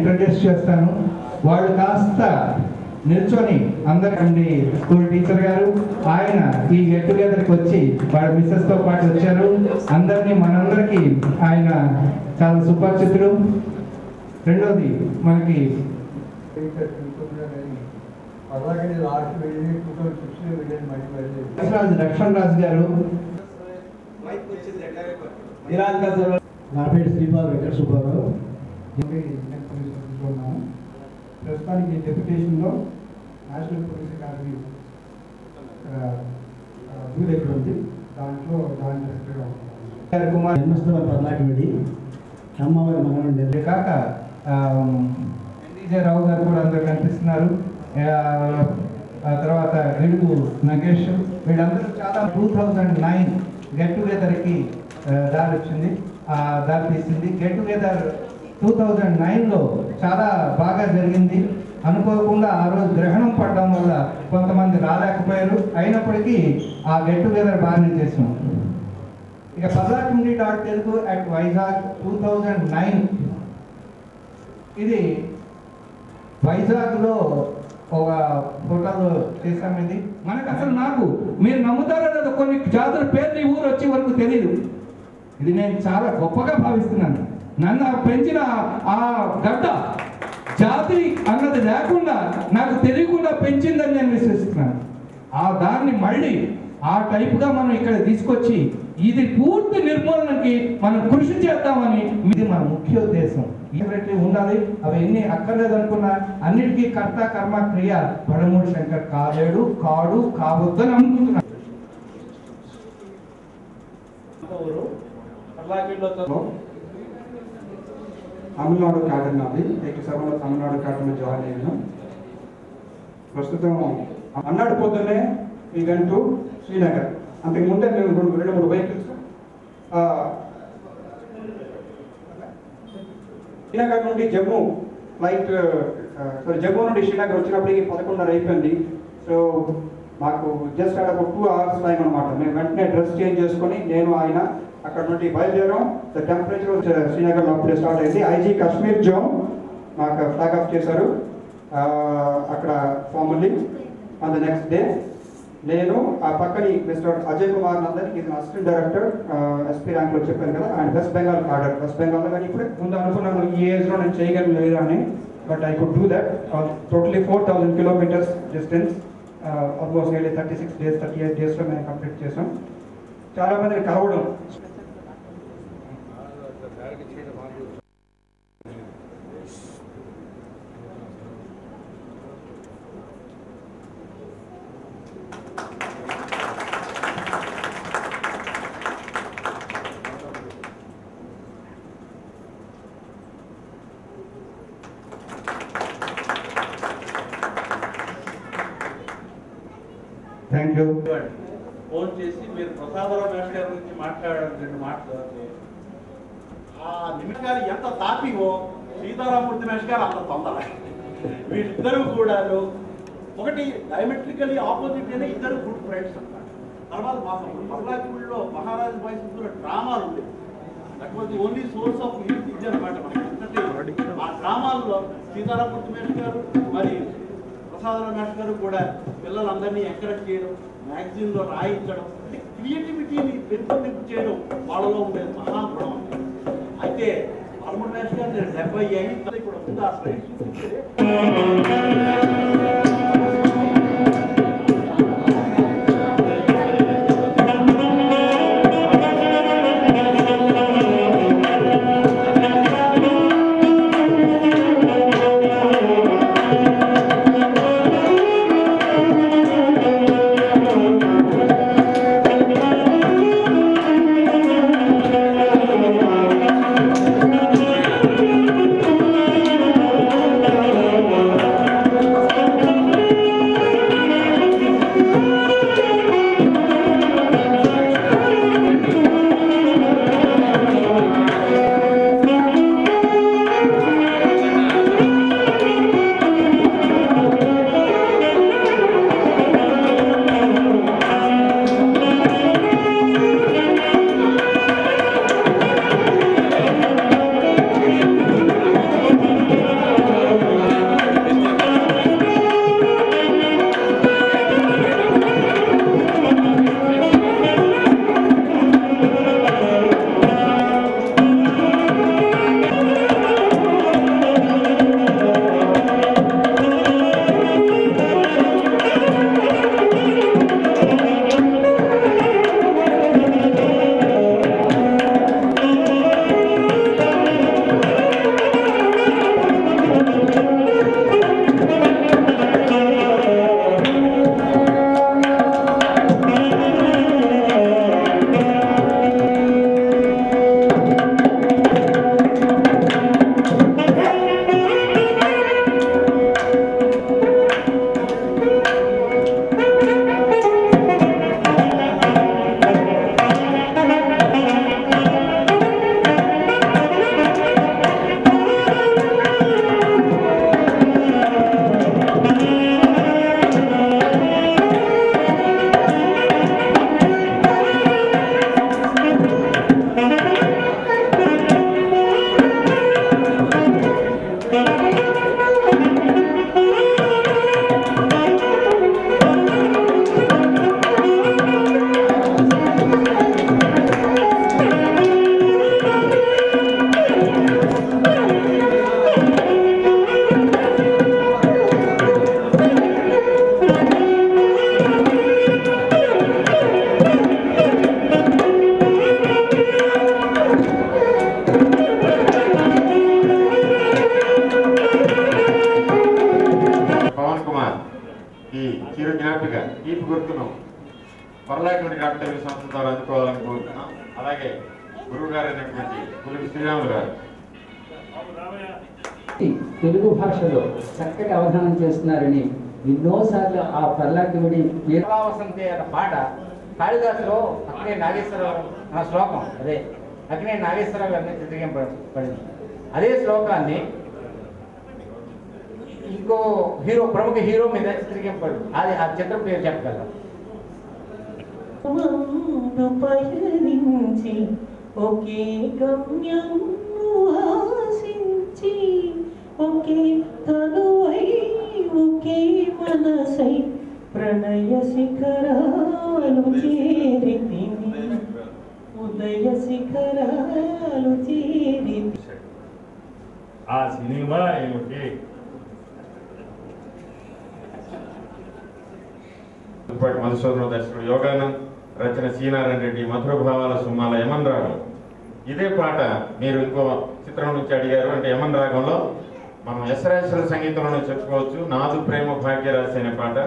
Introduce చేస్తాను. వాళ్ళు కాస్త నిల్చొని అందరికండి స్కూల్ టీచర్ గారు ఆయన ఈ గెట్ టుగెదర్కి వచ్చి వాళ్ళ మిస్సెస్తో పాటు వచ్చారు. అందరినీ మనందరికీ ఆయన చాలా సుపరిచితుడు. రెండోది మనకి లక్ష్మణ్ రాజు గారు, నా పేరు శ్రీపాల్ వెంకట సుబ్బారావు. ప్రస్తుతానికి డెప్యుటేషన్లో నేషనల్ పోలీస్ అకాడమీ దగ్గర ఉంది. దాంట్లో జన్మస్థల పర్లాకిమిడి అమ్మవారి మనవండి కాక ఎన్డీజే రావు గారు కూడా అందరూ కనిపిస్తున్నారు. ఆ తర్వాత వెలుగు నగేష్, వీళ్ళందరూ చాలా 2009 గెట్ టుగెదర్కి దారి వచ్చింది, దారి తీసింది. గెట్ టుగెదర్ 2009లో చాలా బాగా జరిగింది. అనుకోకుండా ఆ రోజు గ్రహణం పడడం వల్ల కొంతమంది రాలేకపోయారు. అయినప్పటికీ ఆ గెట్ టుగెదర్ బాగానే చేసాం. ఇక పర్లాకిమిడి.తెలుగు అట్ వైజాగ్ 2009 ఇది వైజాగ్లో ఒక హోటల్లో చేసాం. ఇది మనకు అసలు నాకు మీరు నమ్ముతారో లేదో కొన్ని జాతుల పేర్లు ఈ ఊరు వచ్చే వరకు తెలియదు. ఇది నేను చాలా గొప్పగా భావిస్తున్నాను. నన్ను పెంచిన ఆ గడ్డ జాతి అన్నది లేకుండా నాకు తెలియకుండా పెంచిందని నేను విశ్వసిస్తున్నాను. ఆ దాన్ని మళ్ళీ ఆ టైప్గా మనం ఇక్కడ తీసుకొచ్చి ఇది పూర్తి నిర్మూలనకి మనం కృషి చేద్దామని ఇది మన ముఖ్య ఉద్దేశం. ఇవన్నీ ఉండాలి. అవి ఎన్ని అక్కర్లేదు అనుకున్నా అన్నిటికీ కర్త కర్మ క్రియ పడమూడి శంకర్ కాలేడు, కాడు, కావద్దు అని అనుకుంటున్నాను. తమిళనాడు క్యాడర్ నాది. 87లో తమిళనాడు క్యాడర్లో జాయిన్ అయ్యాను. ప్రస్తుతం అన్నాడు పొద్దున్నే ఈవెంట్ శ్రీనగర్. అంతకుముందే మేము 2-3 వెహికల్స్ శ్రీనగర్ నుండి జమ్మూ ఫ్లైట్ జమ్మూ నుండి శ్రీనగర్ వచ్చినప్పటికి 11:30 అయిపోయింది. సో మాకు జస్ట్ అక్కడ ఒక 2 hours టైం అనమాట. మేము వెంటనే డ్రెస్ చేంజ్ చేసుకొని నేను ఆయన అక్కడ నుండి బయలుదేరాం. ద టెంపరేచర్ శ్రీనగర్లో అప్పుడే స్టార్ట్ అయింది. ఐజీ కాశ్మీర్ జోన్ మాకు ఫ్లాగ్ ఆఫ్ చేశారు అక్కడ formally. On the next day నేను ఆ పక్కని mister Ajay Kumar Nandan, is assistant director SP ర్యాంక్లో చెప్పాను కదా, ఆయన వెస్ట్ బెంగాల్ కార్డర్. వెస్ట్ బెంగాల్లో కానీ ఇప్పుడు ముందు అనుకున్నాను ఈ ఏజ్లో నేను చేయగలను లేదా అని, but I could do that. Totally 4000 kilometres distance, almost 36 days 38 daysలో మేము కంప్లీట్ చేసాం. చాలా మందిని కలవడం థ్యాంక్ యూ. ఫోన్ చేసి మీరు ప్రసాదరావు మేష్ గారి గురించి మాట్లాడారు 2 మాటలు. ఆ నిమిషాలు ఎంత తాపివో సీతారామూర్తి మేష్ గారు అంత తొందర. వీళ్ళిద్దరూ కూడా ఒకటి డైమెట్రికలీ ఆపోజిట్ అయిన ఇద్దరు గుడ్ ఫ్రెండ్స్ అన్నమాట. తర్వాత మాకు పర్లాకిమిడిలో మహారాజు బాయ్స్ డ్రామాలు ఉండేవి. That was the only source of ఇది అనమాట. ఆ డ్రామాల్లో సీతారామూర్తి మేష్ గారు మరి ప్రసాదరావు మేష్ గారు కూడా పిల్లలందరినీ ఎంకరేజ్ చేయడం, మ్యాగజైన్లో రాయించడం, అంటే క్రియేటివిటీని పెంపొందింపు చేయడం వాళ్ళలో ఉండేది మహాగుణం. అయితే పదమూడు మేష్ గారు నేను 70 అయింది కూడా ముందు ఆ స్లైడ్ చూస్తే పర్లాకుడి నాటక సంస్థ ద్వారా అందుకోవాలని కోరుతున్నాం. అలాగే గురువు గారు అయినటువంటి గురువు శ్రీరాములు గారు తెలుగు భాషలో చక్కటి అవధానం చేస్తున్నారని ఎన్నోసార్లు ఆ పర్లాకుడి వసంతి అనే పాట కాళిదాసులో అక్కడే నాగేశ్వరరావు ఆ శ్లోకం అదే అక్కడే నాగేశ్వరరావు గారిని చిత్రీకరింపబడింది. అదే శ్లోకాన్ని ఇంకో హీరో ప్రముఖ హీరో మీద చిత్రీకరింపబడింది. అది ఆ చిత్రం పేరు చెప్పగలరు. పయనించి ఒకే గమ్యం ఆశించి ఒకే తనువై ఒకే మనసై ప్రణయ శిఖరాలు చేరితిని ఉదయ శిఖరాలు చేరి ఆ సినిమా ఏమిటి? మధుసూదన దర్శకుడు యోగానంద్, రచన సీనారాయణ రెడ్డి, మధుర భావాల సుమాల యమన్ రాగం. ఇదే పాట మీరు ఇంకో చిత్రం నుంచి అడిగారు. అంటే యమన్ రాగంలో మనం ఎస్రాశ్వర సంగీతంలో చెప్పుకోవచ్చు. నాదు ప్రేమ భాగ్యరాశి అనే పాట.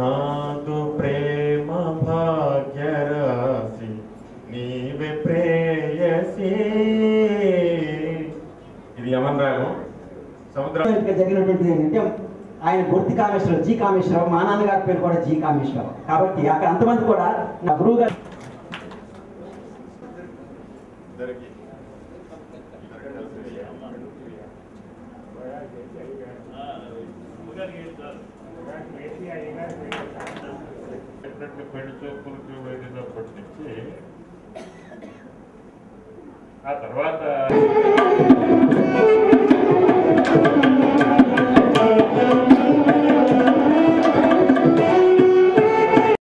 నాదు ప్రేమ భాగ్యరాశి నీవే ప్రేయసి, ఇది యమన్ రాగం. సముద్రం జరిగినటువంటి ఏంటంటే ఆయన గుర్తి కామేశ్వరరావు, జీ కామేశ్వరరావు, మా నాన్నగారి పేరు కూడా జీ కామేశ్వరరావు. కాబట్టి అక్కడ అంతమంది కూడా నా గురువు గారు పెళ్లి చూపులకు వెళ్ళినప్పటి నుంచి ఆ తర్వాత